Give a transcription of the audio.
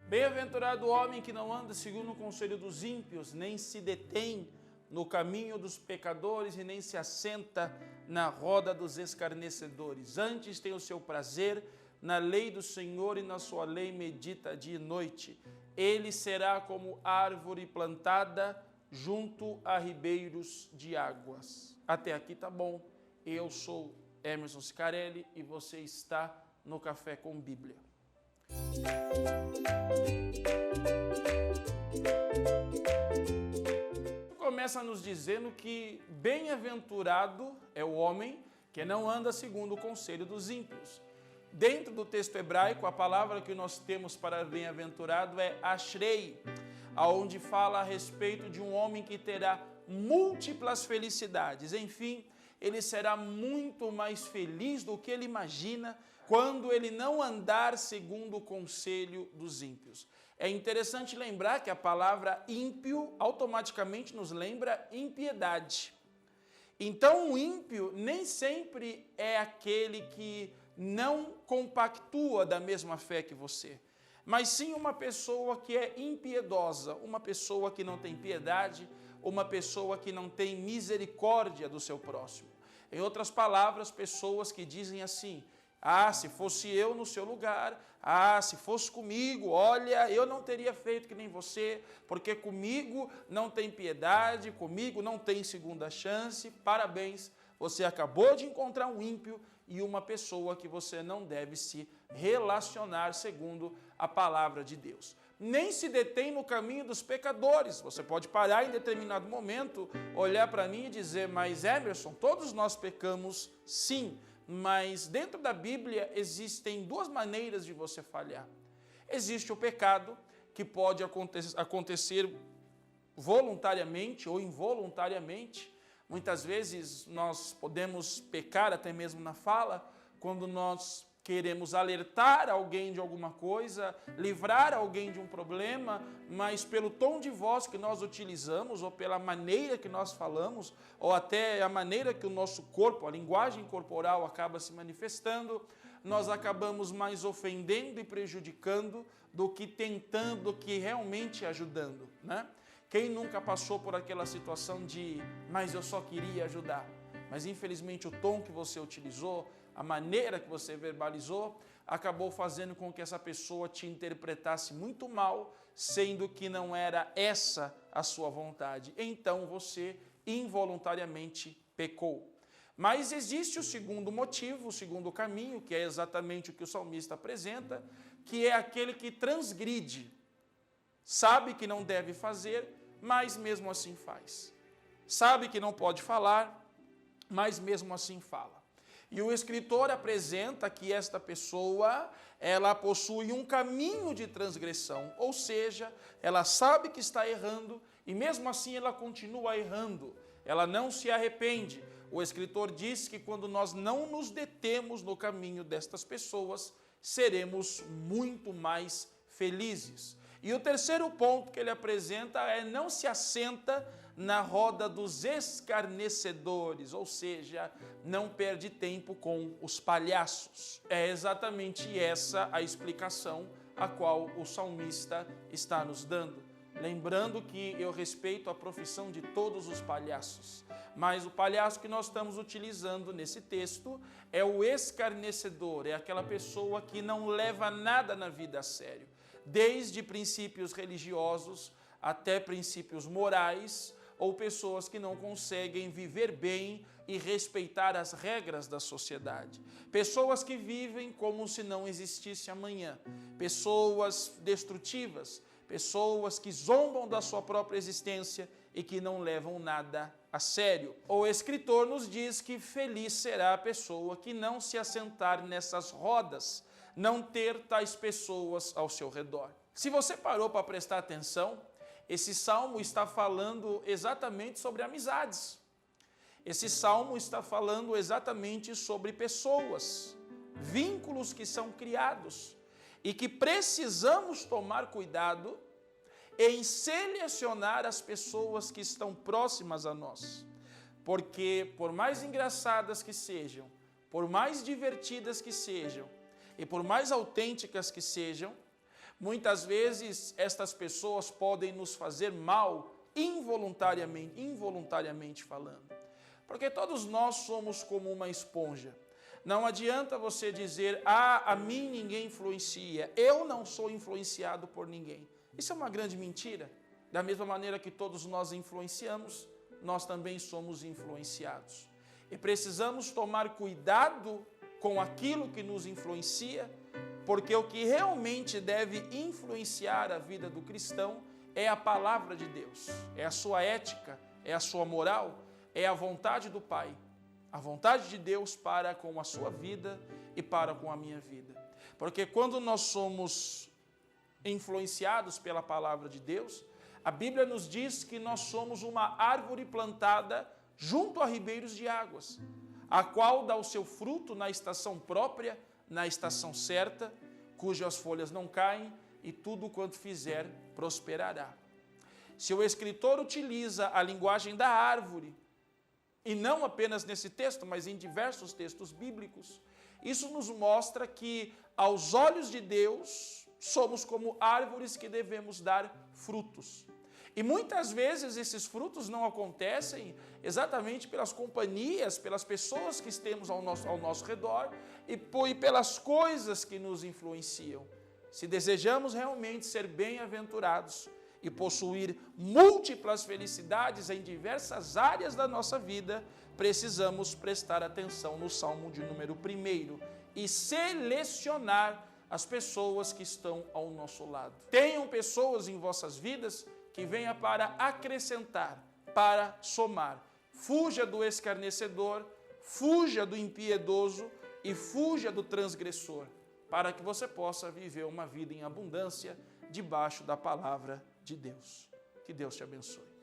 Bem-aventurado o homem que não anda segundo o conselho dos ímpios, nem se detém no caminho dos pecadores e nem se assenta na roda dos escarnecedores. Antes tem o seu prazer na lei do Senhor e na sua lei medita dia e noite. Ele será como árvore plantada junto a ribeiros de águas. Até aqui tá bom. Eu sou Emerson Scarelli e você está no Café com Bíblia. Começa nos dizendo que bem-aventurado é o homem que não anda segundo o conselho dos ímpios. Dentro do texto hebraico, a palavra que nós temos para bem-aventurado é ashrei, aonde fala a respeito de um homem que terá múltiplas felicidades. Enfim, ele será muito mais feliz do que ele imagina quando ele não andar segundo o conselho dos ímpios. É interessante lembrar que a palavra ímpio automaticamente nos lembra impiedade. Então, o ímpio nem sempre é aquele que não compactua da mesma fé que você, mas sim uma pessoa que é impiedosa, uma pessoa que não tem piedade, uma pessoa que não tem misericórdia do seu próximo. Em outras palavras, pessoas que dizem assim: ah, se fosse eu no seu lugar, se fosse comigo, olha, eu não teria feito que nem você, porque comigo não tem piedade, comigo não tem segunda chance. Parabéns, você acabou de encontrar um ímpio e uma pessoa que você não deve se relacionar segundo a palavra de Deus. Nem se detém no caminho dos pecadores. Você pode parar em determinado momento, olhar para mim e dizer: mas Emerson, todos nós pecamos, sim, mas dentro da Bíblia existem duas maneiras de você falhar. Existe o pecado, que pode acontecer voluntariamente ou involuntariamente. Muitas vezes nós podemos pecar até mesmo na fala, quando nós queremos alertar alguém de alguma coisa, livrar alguém de um problema, mas pelo tom de voz que nós utilizamos, ou pela maneira que nós falamos, ou até a maneira que o nosso corpo, a linguagem corporal acaba se manifestando, nós acabamos mais ofendendo e prejudicando do que tentando, do que realmente ajudando, né? Quem nunca passou por aquela situação de, mas eu só queria ajudar? Mas infelizmente o tom que você utilizou, a maneira que você verbalizou, acabou fazendo com que essa pessoa te interpretasse muito mal, sendo que não era essa a sua vontade. Então você involuntariamente pecou. Mas existe o segundo motivo, o segundo caminho, que é exatamente o que o salmista apresenta, que é aquele que transgride. Sabe que não deve fazer, mas mesmo assim faz. Sabe que não pode falar, mas mesmo assim fala. E o escritor apresenta que esta pessoa, ela possui um caminho de transgressão, ou seja, ela sabe que está errando e mesmo assim ela continua errando, ela não se arrepende. O escritor diz que quando nós não nos detemos no caminho destas pessoas, seremos muito mais felizes. E o terceiro ponto que ele apresenta é: não se assenta na roda dos escarnecedores, ou seja, não perde tempo com os palhaços. É exatamente essa a explicação a qual o salmista está nos dando. Lembrando que eu respeito a profissão de todos os palhaços, mas o palhaço que nós estamos utilizando nesse texto é o escarnecedor, é aquela pessoa que não leva nada na vida a sério, desde princípios religiosos até princípios morais, ou pessoas que não conseguem viver bem e respeitar as regras da sociedade. Pessoas que vivem como se não existisse amanhã, pessoas destrutivas, pessoas que zombam da sua própria existência e que não levam nada a sério. O escritor nos diz que feliz será a pessoa que não se assentar nessas rodas, não ter tais pessoas ao seu redor. Se você parou para prestar atenção, esse salmo está falando exatamente sobre amizades. Esse salmo está falando exatamente sobre pessoas, vínculos que são criados e que precisamos tomar cuidado em selecionar as pessoas que estão próximas a nós. Porque por mais engraçadas que sejam, por mais divertidas que sejam e por mais autênticas que sejam, Muitas vezes estas pessoas podem nos fazer mal involuntariamente falando. Porque todos nós somos como uma esponja. Não adianta você dizer, a mim ninguém influencia, eu não sou influenciado por ninguém. Isso é uma grande mentira. Da mesma maneira que todos nós influenciamos, nós também somos influenciados. E precisamos tomar cuidado com aquilo que nos influencia, porque o que realmente deve influenciar a vida do cristão é a palavra de Deus, é a sua ética, é a sua moral, é a vontade do Pai. A vontade de Deus para com a sua vida e para com a minha vida. Porque quando nós somos influenciados pela palavra de Deus, a Bíblia nos diz que nós somos uma árvore plantada junto a ribeiros de águas, a qual dá o seu fruto na estação própria, na estação certa, cujas folhas não caem e tudo quanto fizer prosperará. Se o escritor utiliza a linguagem da árvore, e não apenas nesse texto, mas em diversos textos bíblicos, isso nos mostra que, aos olhos de Deus, somos como árvores que devemos dar frutos. E muitas vezes esses frutos não acontecem exatamente pelas companhias, pelas pessoas que temos ao nosso redor e pelas coisas que nos influenciam. Se desejamos realmente ser bem-aventurados e possuir múltiplas felicidades em diversas áreas da nossa vida, precisamos prestar atenção no Salmo de número 1 e selecionar as pessoas que estão ao nosso lado. Tenham pessoas em vossas vidas que venha para acrescentar, para somar. Fuja do escarnecedor, fuja do impiedoso e fuja do transgressor, para que você possa viver uma vida em abundância debaixo da palavra de Deus. Que Deus te abençoe.